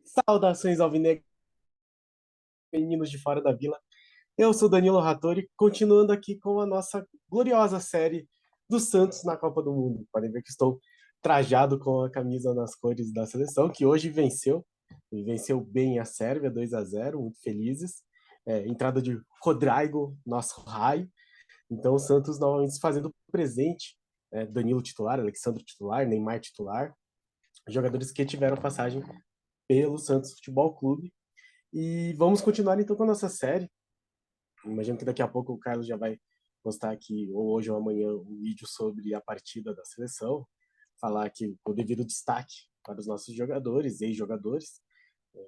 Saudações alvinegras, meninos de fora da vila. Eu sou Danilo Rattori, continuando aqui com a nossa gloriosa série do Santos na Copa do Mundo. Podem ver que estou trajado com a camisa nas cores da seleção, que hoje venceu, e venceu bem a Sérvia, 2-0, muito felizes. Entrada de Rodrigo, nosso raio. Então o Santos novamente se fazendo presente. Danilo titular, Alexandre titular, Neymar titular. Jogadores que tiveram passagem pelo Santos Futebol Clube. E vamos continuar então com a nossa série. Imagino que daqui a pouco o Carlos já vai postar aqui, ou hoje ou amanhã, um vídeo sobre a partida da seleção. Falar aqui o devido destaque para os nossos jogadores, ex-jogadores,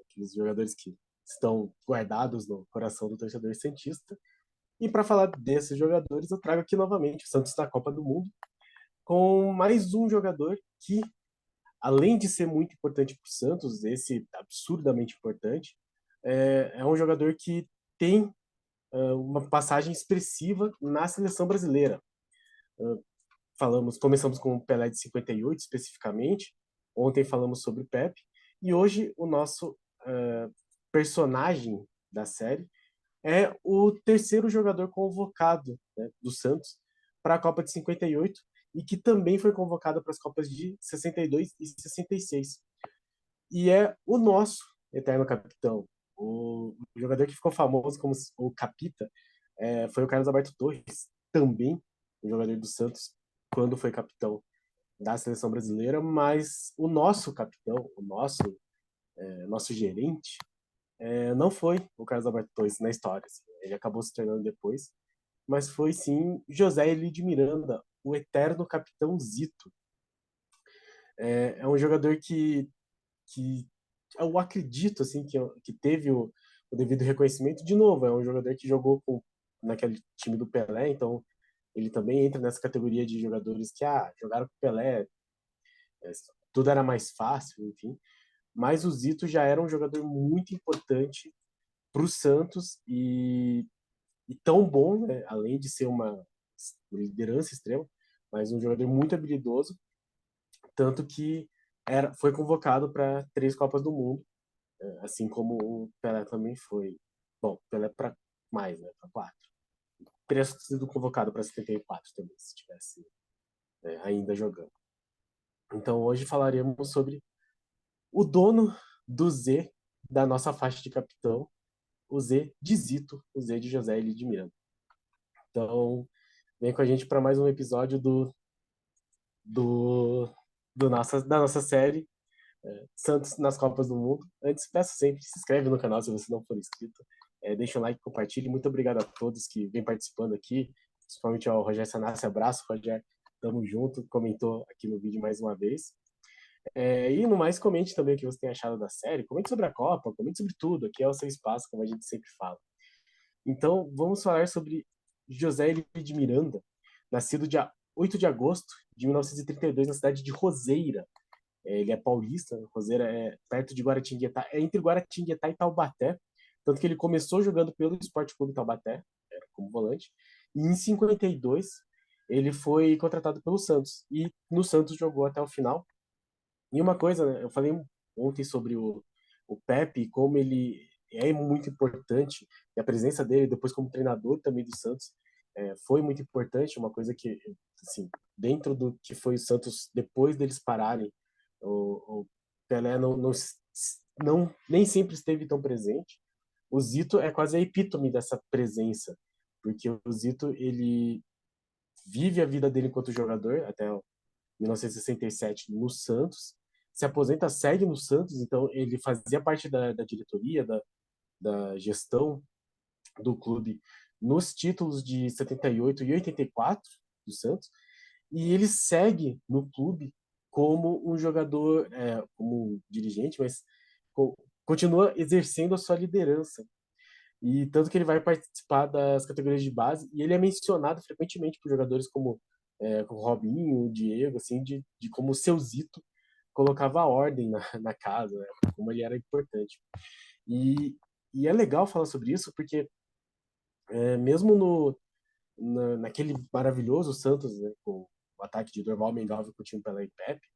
aqueles jogadores que estão guardados no coração do torcedor santista. E para falar desses jogadores, eu trago aqui novamente o Santos na Copa do Mundo, com mais um jogador que, além de ser muito importante para o Santos, esse absurdamente importante, é um jogador que tem uma passagem expressiva na seleção brasileira. Começamos com o Pelé de 58 especificamente, ontem falamos sobre o Pepe, e hoje o nosso personagem da série é o terceiro jogador convocado, né, do Santos para a Copa de 58 e que também foi convocado para as Copas de 62 e 66. E é o nosso eterno capitão, o jogador que ficou famoso como o Capita, foi o Carlos Alberto Torres, também um jogador do Santos, quando foi capitão da seleção brasileira, mas o nosso capitão, nosso gerente, não foi o Carlos Alberto Torres na história. Assim. Ele acabou se tornando depois, mas foi sim José Eli de Miranda, o eterno capitão Zito. É um jogador que eu acredito assim que teve o devido reconhecimento. De novo, é um jogador que jogou naquele time do Pelé, então ele também entra nessa categoria de jogadores que jogaram com o Pelé, é, tudo era mais fácil, enfim. Mas o Zito já era um jogador muito importante para o Santos e tão bom, né, além de ser uma liderança extrema, mas um jogador muito habilidoso, tanto que foi convocado para 3 Copas do Mundo, assim como o Pelé também foi. Bom, Pelé para mais, né, para 4. Teria sido convocado para 74 também, se tivesse ainda jogando. Então hoje falaremos sobre o dono do Z da nossa faixa de capitão, o Z de Zito, o Z de José Eli de Miranda. Então, vem com a gente para mais um episódio do, da nossa série Santos nas Copas do Mundo. Antes, peço sempre, se inscreve no canal se você não for inscrito. Deixa um like, compartilhe. Muito obrigado a todos que vêm participando aqui, principalmente ao Rogério Sanassi. Abraço, Rogério. Tamo junto. Comentou aqui no vídeo mais uma vez. E no mais, comente também o que você tem achado da série. Comente sobre a Copa, comente sobre tudo. Aqui é o seu espaço, como a gente sempre fala. Então, vamos falar sobre José Eli de Miranda, nascido dia 8 de agosto de 1932 na cidade de Roseira. Ele é paulista, Roseira é perto de Guaratinguetá, é entre Guaratinguetá e Taubaté, tanto que ele começou jogando pelo Esporte Clube Taubaté, como volante, e em 52 ele foi contratado pelo Santos, e no Santos jogou até o final. E uma coisa, né, eu falei ontem sobre o Pepe, como ele é muito importante, e a presença dele depois como treinador também do Santos foi muito importante, uma coisa que, assim, dentro do que foi o Santos depois deles pararem, o Pelé nem sempre esteve tão presente. O Zito é quase a epítome dessa presença, porque o Zito, ele vive a vida dele enquanto jogador, até 1967 no Santos, se aposenta, segue no Santos, então ele fazia parte da diretoria, da gestão do clube nos títulos de 78 e 84 do Santos, e ele segue no clube como um jogador, como um dirigente, mas continua exercendo a sua liderança. E tanto que ele vai participar das categorias de base e ele é mencionado frequentemente por jogadores como Robinho, Diego, assim, de como o seu Zito colocava a ordem na casa, né? Como ele era importante. E, e é legal falar sobre isso porque mesmo naquele maravilhoso Santos, né, com o ataque de Dorval, Mengalvio, Coutinho, Pelé e Pepe,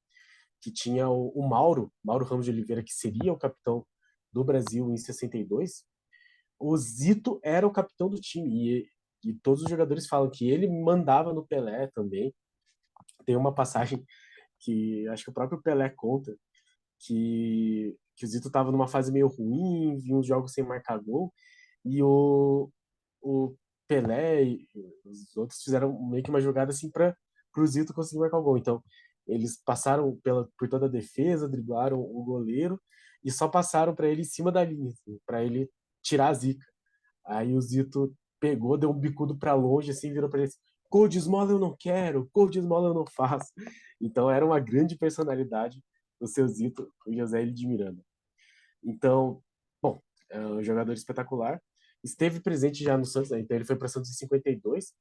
que tinha o Mauro Ramos de Oliveira, que seria o capitão do Brasil em 62, o Zito era o capitão do time. E todos os jogadores falam que ele mandava no Pelé também. Tem uma passagem que acho que o próprio Pelé conta, que o Zito estava numa fase meio ruim, vinha uns jogos sem marcar gol, e o Pelé e os outros fizeram meio que uma jogada assim para o Zito conseguir marcar o gol. Então, eles passaram por toda a defesa, driblaram o goleiro e só passaram para ele em cima da linha, assim, para ele tirar a zica. Aí o Zito pegou, deu um bicudo para longe, assim, virou para ele assim, gol de esmola eu não quero, gol de esmola eu não faço. Então era uma grande personalidade o seu Zito, o José L. de Miranda. Então, bom, é um jogador espetacular. Esteve presente já no Santos, né? Então ele foi para Santos em 52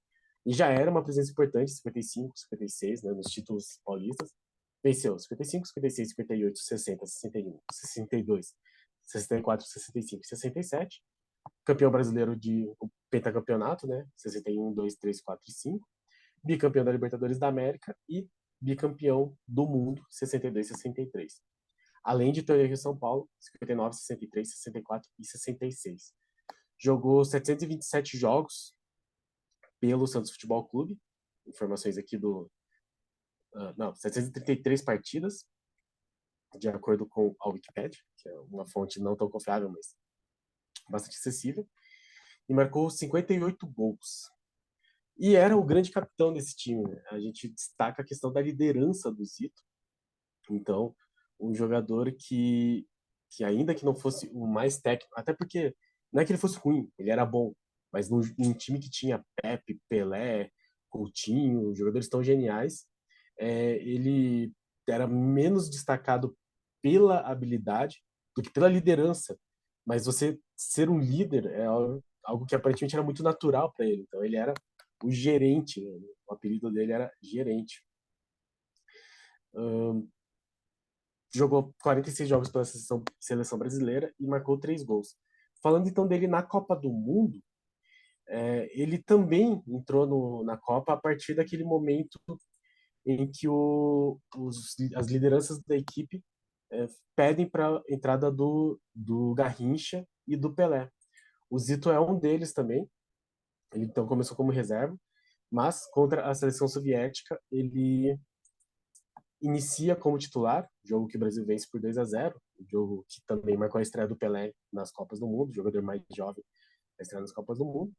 e já era uma presença importante, 55, 56, né, nos títulos paulistas. Venceu 55, 56, 58, 60, 61, 62, 64, 65, 67. Campeão brasileiro de pentacampeonato, né? 61, 2, 3, 4 e 5. Bicampeão da Libertadores da América e bicampeão do mundo, 62, 63. Além de ter em São Paulo, 59, 63, 64 e 66. Jogou 727 jogos pelo Santos Futebol Clube. Informações aqui do. Não, 733 partidas, de acordo com a Wikipedia, que é uma fonte não tão confiável, mas bastante acessível. E marcou 58 gols. E era o grande capitão desse time. Né? A gente destaca a questão da liderança do Zito. Então, um jogador que ainda que não fosse o mais técnico, até porque não é que ele fosse ruim, ele era bom, mas num time que tinha Pepe, Pelé, Coutinho, jogadores tão geniais, ele era menos destacado pela habilidade do que pela liderança. Mas você ser um líder é algo que aparentemente era muito natural para ele. Então ele era o gerente, né? O apelido dele era gerente. Jogou 46 jogos pela seleção brasileira e marcou 3 gols. Falando então dele na Copa do Mundo, ele também entrou na Copa a partir daquele momento em que as lideranças da equipe pedem para a entrada do Garrincha e do Pelé. O Zito é um deles também. Ele então começou como reserva, mas contra a seleção soviética ele inicia como titular, jogo que o Brasil vence por 2-0, jogo que também marcou a estreia do Pelé nas Copas do Mundo, jogador mais jovem a estreia nas Copas do Mundo,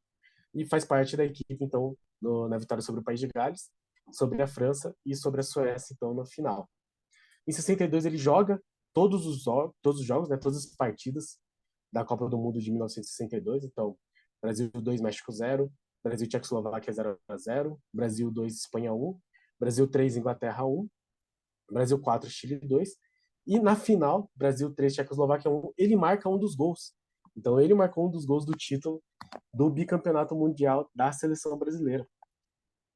e faz parte da equipe, então, na vitória sobre o País de Gales, sobre a França e sobre a Suécia, então, na final. Em 62 ele joga todos os jogos, né, todas as partidas da Copa do Mundo de 1962, então, Brasil 2, México 0, Brasil e Tchecoslováquia 0-0, Brasil 2, Espanha 1, Brasil 3, Inglaterra 1, Brasil 4, Chile 2. E na final, Brasil 3, Tchecoslováquia 1, ele marca um dos gols. Então ele marcou um dos gols do título do bicampeonato mundial da seleção brasileira.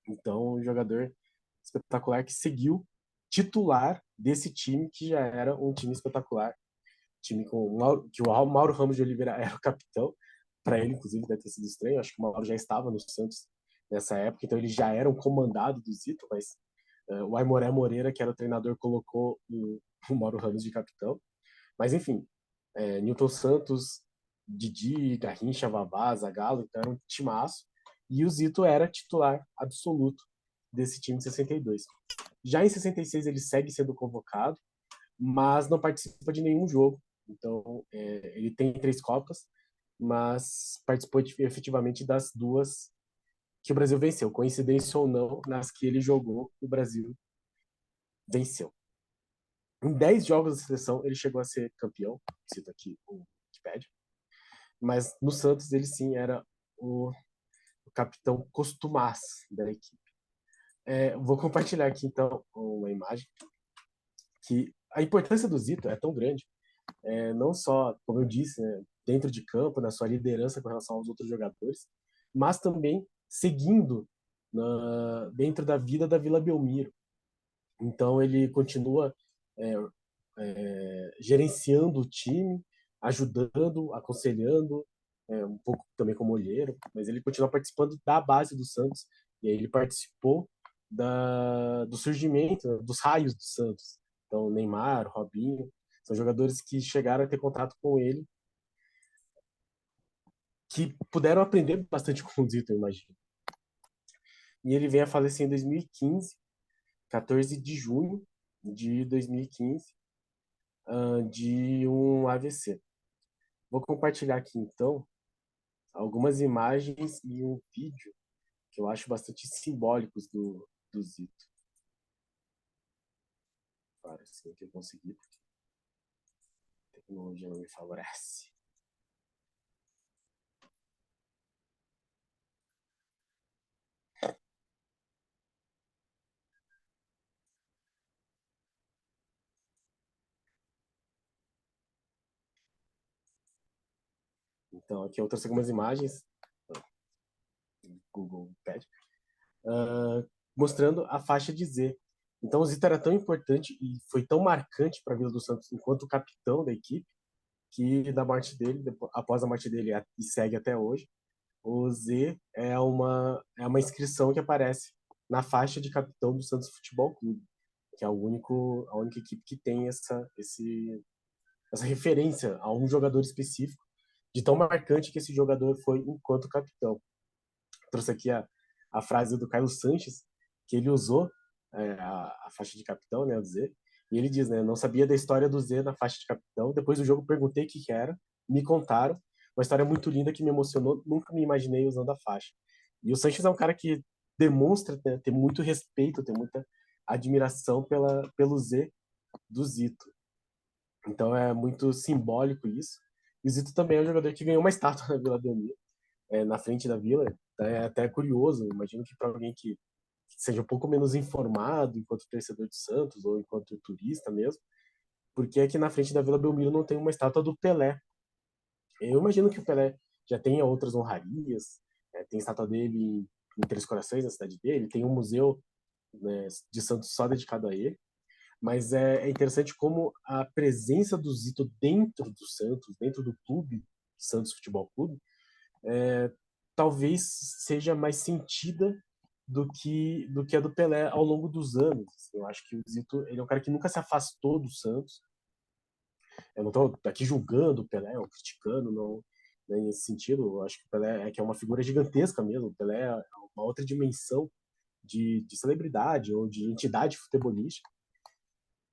Então, um jogador espetacular que seguiu titular desse time que já era um time espetacular. Time que o Mauro Ramos de Oliveira era o capitão. Para ele, inclusive, deve ter sido estranho. Acho que o Mauro já estava no Santos nessa época, então ele já era um comandado do Zito, mas o Aimoré Moreira, que era o treinador, colocou o Mauro Ramos de capitão. Mas, enfim, Newton Santos, Didi, Garrincha, Vavá, Zagallo, então era um timaço. E o Zito era titular absoluto desse time de 62. Já em 66 ele segue sendo convocado, mas não participa de nenhum jogo. Então, ele tem 3 Copas, mas participou efetivamente das 2 que o Brasil venceu. Coincidência ou não, nas que ele jogou, o Brasil venceu. Em 10 jogos da seleção, ele chegou a ser campeão, cito aqui o Wikipedia, mas no Santos ele sim era o capitão costumaz da equipe. Vou compartilhar aqui então uma imagem que a importância do Zito é tão grande, não só, como eu disse, né, dentro de campo, na sua liderança com relação aos outros jogadores, mas também seguindo dentro da vida da Vila Belmiro. Então ele continua é, gerenciando o time, ajudando, aconselhando, um pouco também como olheiro, mas ele continua participando da base do Santos, e aí ele participou do surgimento, dos raios do Santos. Então, Neymar, Robinho, são jogadores que chegaram a ter contato com ele, que puderam aprender bastante com o Zito, eu imagino. E ele vem a falecer em 2015, 14 de junho de 2015, de um AVC. Vou compartilhar aqui, então, algumas imagens e um vídeo que eu acho bastante simbólicos do Zito. Claro, assim que eu consegui, porque a tecnologia não me favorece. Então, aqui eu trouxe algumas imagens, Google pede, mostrando a faixa de Z. Então, o Zito era tão importante e foi tão marcante para a Vila do Santos enquanto capitão da equipe, que da morte dele, após a morte dele e segue até hoje, o Z é uma inscrição que aparece na faixa de capitão do Santos Futebol Clube, que é a única equipe que tem essa referência a um jogador específico, de tão marcante que esse jogador foi enquanto capitão. Trouxe aqui a frase do Carlos Sanches, que ele usou a faixa de capitão, né, o Z, e ele diz, né, não sabia da história do Z na faixa de capitão, depois do jogo perguntei o que era, me contaram, uma história muito linda que me emocionou, nunca me imaginei usando a faixa. E o Sanches é um cara que demonstra ter muito respeito, ter muita admiração pelo Z do Zito. Então é muito simbólico isso. E o Zito também é um jogador que ganhou uma estátua na Vila Belmiro, na frente da Vila. É até curioso, imagino que para alguém que seja um pouco menos informado enquanto torcedor de Santos ou enquanto turista mesmo, porque aqui na frente da Vila Belmiro não tem uma estátua do Pelé. Eu imagino que o Pelé já tenha outras honrarias, tem estátua dele em Três Corações, na cidade dele, tem um museu, né, de Santos só dedicado a ele, mas é interessante como a presença do Zito dentro do Santos, dentro do clube, Santos Futebol Clube, talvez seja mais sentida do que a do Pelé ao longo dos anos. Eu acho que o Zito ele é um cara que nunca se afastou do Santos. Eu não estou aqui julgando o Pelé ou criticando, não, né, nesse sentido. Eu acho que o Pelé que é uma figura gigantesca mesmo. O Pelé é uma outra dimensão de celebridade ou de entidade futebolística.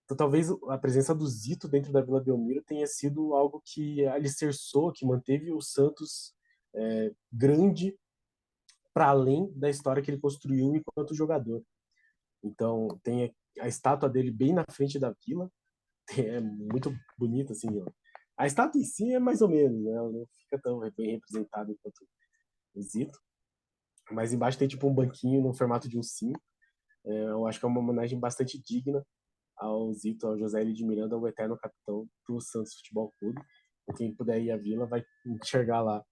Então, talvez a presença do Zito dentro da Vila Belmiro tenha sido algo que alicerçou, que manteve o Santos grande para além da história que ele construiu enquanto jogador. Então, tem a estátua dele bem na frente da vila, é muito bonita, assim, ó. A estátua em si é mais ou menos, né? Ela não fica tão bem representada quanto o Zito, mas embaixo tem tipo um banquinho no formato de um sim. Eu acho que é uma homenagem bastante digna ao Zito, ao José L. de Miranda, o eterno capitão do Santos Futebol Clube. E quem puder ir à vila vai enxergar lá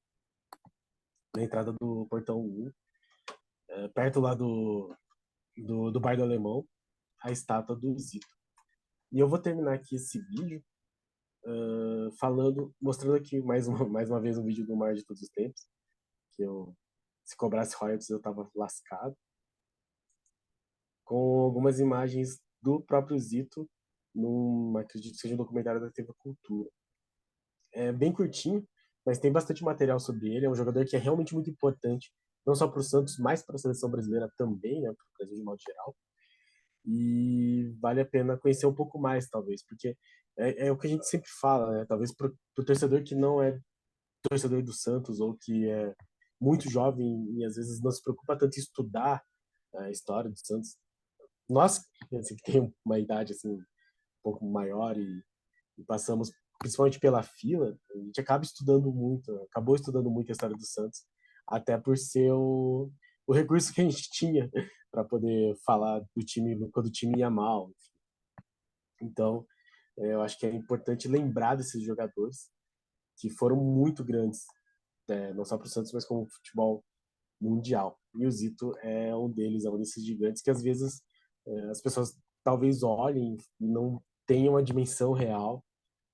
na entrada do Portão 1, perto lá do Bar do Alemão, a estátua do Zito. E eu vou terminar aqui esse vídeo mostrando aqui mais uma vez um vídeo do Mar de Todos os Tempos, que se cobrasse royalties eu tava lascado, com algumas imagens do próprio Zito, acredito que seja um documentário da TV Cultura. É bem curtinho, mas tem bastante material sobre ele. É um jogador que é realmente muito importante, não só para o Santos, mas para a seleção brasileira também, né, para o Brasil de modo geral. E vale a pena conhecer um pouco mais, talvez, porque é o que a gente sempre fala, né? Talvez para o torcedor que não é torcedor do Santos ou que é muito jovem e às vezes não se preocupa tanto em estudar a história do Santos. Nós, assim, que tem uma idade assim, um pouco maior e passamos principalmente pela fila, a gente acabou estudando muito a história do Santos, até por ser o recurso que a gente tinha para poder falar do time quando o time ia mal. Então, eu acho que é importante lembrar desses jogadores que foram muito grandes, não só para o Santos, mas como o futebol mundial. E o Zito é um deles, é um desses gigantes que às vezes as pessoas talvez olhem e não tenham a dimensão real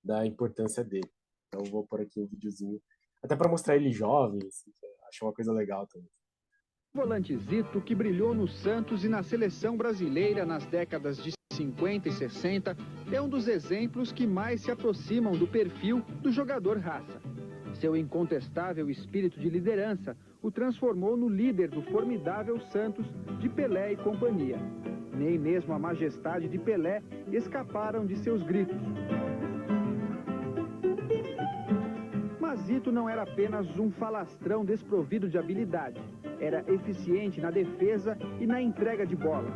da importância dele. Então vou pôr aqui um videozinho, até para mostrar ele jovem, assim, acho uma coisa legal também. Volante Zito, que brilhou no Santos e na seleção brasileira nas décadas de 50 e 60 é um dos exemplos que mais se aproximam do perfil do jogador raça. Seu incontestável espírito de liderança o transformou no líder do formidável Santos de Pelé e companhia. Nem mesmo a majestade de Pelé escaparam de seus gritos. Mas Zito não era apenas um falastrão desprovido de habilidade. Era eficiente na defesa e na entrega de bola.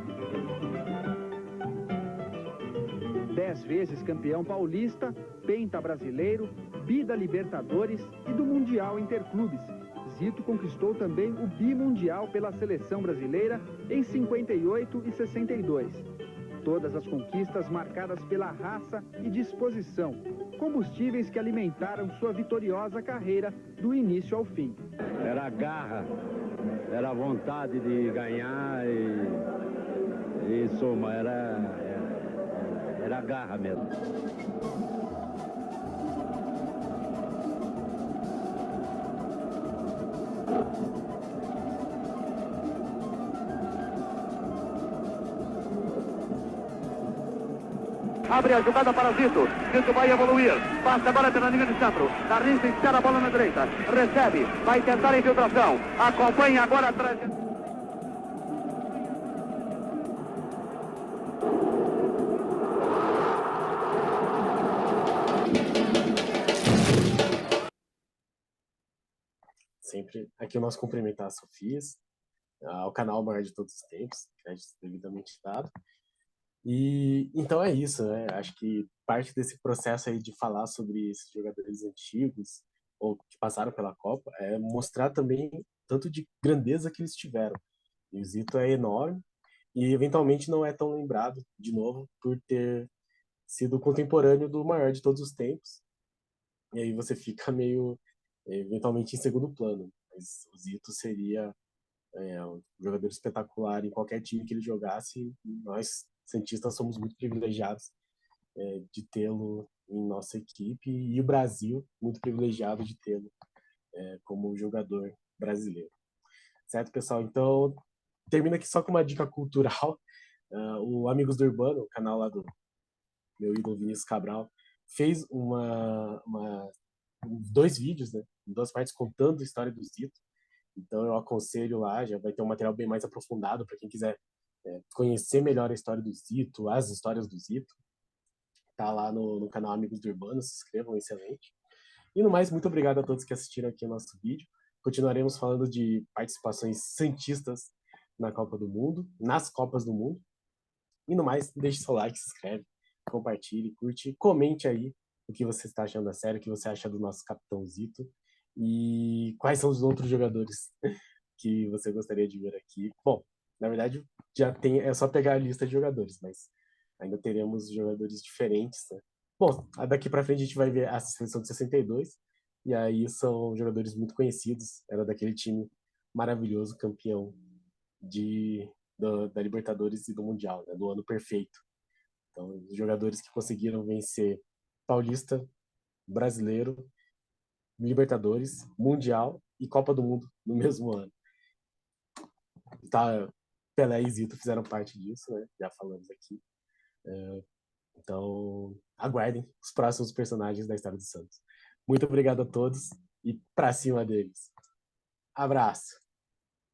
10 vezes campeão paulista, penta brasileiro, bi da Libertadores e do Mundial Interclubes. Zito conquistou também o bimundial pela seleção brasileira em 58 e 62. Todas as conquistas marcadas pela raça e disposição, combustíveis que alimentaram sua vitoriosa carreira do início ao fim. Era a garra, era a vontade de ganhar e soma, era a garra mesmo. Abre a jogada para Zito. Zito vai evoluir. Passa agora pela linha de centro. Carlinhos insera a bola na direita. Recebe. Vai tentar a infiltração. Acompanha agora atrás. Sempre aqui o nosso cumprimentar a Sofias, ao canal maior de todos os tempos, crédito devidamente dado. E então é isso, né? Acho que parte desse processo aí de falar sobre esses jogadores antigos ou que passaram pela Copa é mostrar também tanto de grandeza que eles tiveram. E o Zito é enorme e eventualmente não é tão lembrado de novo por ter sido contemporâneo do maior de todos os tempos. E aí você fica meio eventualmente em segundo plano. Mas o Zito seria um jogador espetacular em qualquer time que ele jogasse. E nós, cientistas, somos muito privilegiados de tê-lo em nossa equipe e o Brasil muito privilegiado de tê-lo como jogador brasileiro. Certo, pessoal? Então, termino aqui só com uma dica cultural. O Amigos do Urbano, o canal lá do meu ídolo Vinícius Cabral, fez dois vídeos, né, em duas partes, contando a história do Zito. Então eu aconselho lá, já vai ter um material bem mais aprofundado para quem quiser conhecer melhor a história do Zito, as histórias do Zito. Tá lá no canal Amigos do Urbano, se inscrevam, excelente. E no mais, muito obrigado a todos que assistiram aqui o nosso vídeo. Continuaremos falando de participações santistas na Copa do Mundo, nas Copas do Mundo. E no mais, deixe seu like, se inscreve, compartilhe, curte, comente aí o que você está achando da série, o que você acha do nosso Capitão Zito e quais são os outros jogadores que você gostaria de ver aqui. Bom, na verdade, já tem, é só pegar a lista de jogadores, mas ainda teremos jogadores diferentes, né? Bom, daqui para frente a gente vai ver a seleção de 62, e aí são jogadores muito conhecidos, era daquele time maravilhoso, campeão da Libertadores e do Mundial, né, do ano perfeito. Então, os jogadores que conseguiram vencer Paulista, Brasileiro, Libertadores, Mundial e Copa do Mundo no mesmo ano. Tá, Pelé e Zito fizeram parte disso, né? Já falamos aqui. Então, aguardem os próximos personagens da história do Santos. Muito obrigado a todos e pra cima deles. Abraço!